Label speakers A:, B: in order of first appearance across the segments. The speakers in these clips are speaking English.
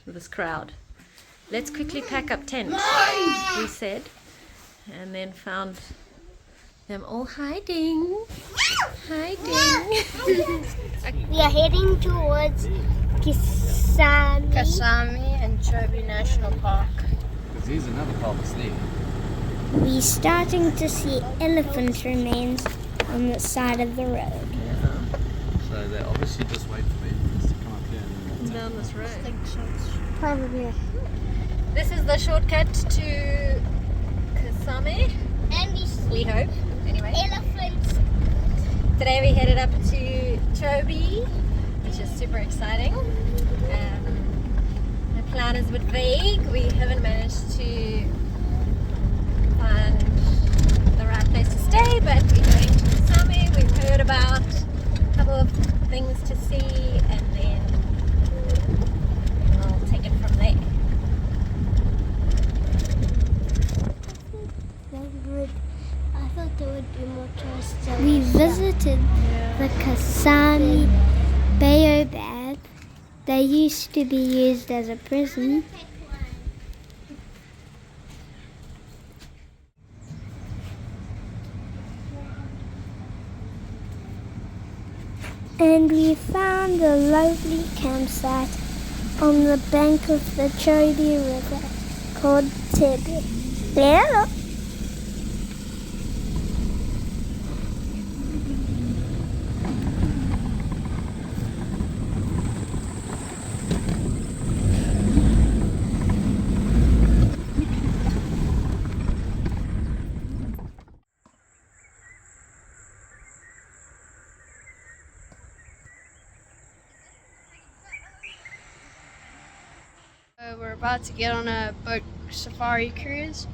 A: with this crowd. Let's quickly pack up tents, we said, and then found them all hiding.
B: We are heading towards
C: Kasami and CHOBE National Park.
D: Because here's another park there.
B: We're starting to see elephant remains on the side of the road.
D: So they obviously just wait for the elephants to come up here and then
A: Down this road.
B: Probably.
A: This is the shortcut to Kasame,
B: And
A: we hope. Anyway,
B: elephants.
A: today we headed up to CHOBE, which is super exciting. The plan is a bit vague. We haven't managed to find the right place to stay, but we're going to Kasame. We've heard about a couple of things to see, and then we'll take it from there.
B: I thought there would be more tourists. We visited the Kasami Baobab. They used to be used as a prison. And we found a lovely campsite on the bank of the CHOBE River called CHOBE. Hello.
C: We're about to get on a boat safari cruise.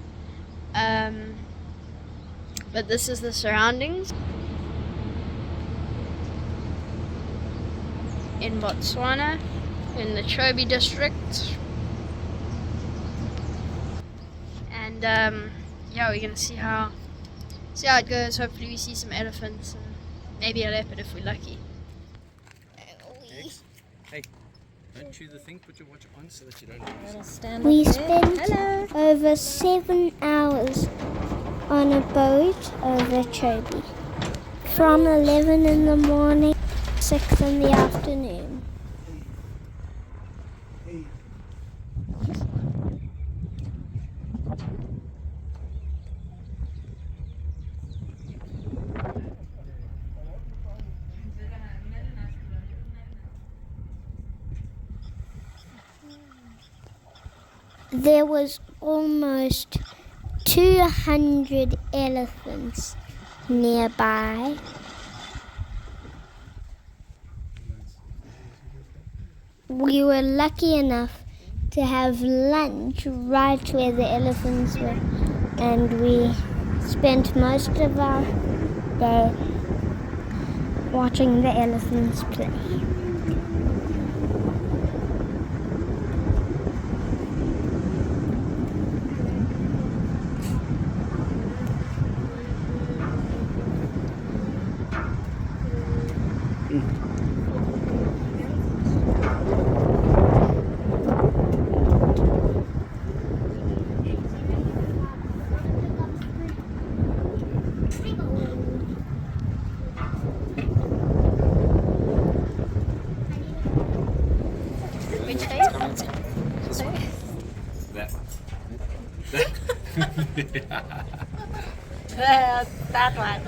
C: But this is the surroundings. In Botswana, in the CHOBE district. And yeah, we're gonna see how it goes. Hopefully we see some elephants and maybe a leopard if we're lucky.
D: hey, don't chew the thing, put your watch on so that you don't lose it.
B: We spent over 7 hours on a boat over CHOBE. From 11 in the morning, 6 in the afternoon. There was almost 200 elephants nearby. We were lucky enough to have lunch right where the elephants were, and we spent most of our day watching the elephants play.
A: Which face?
D: This one. That one.
A: That one.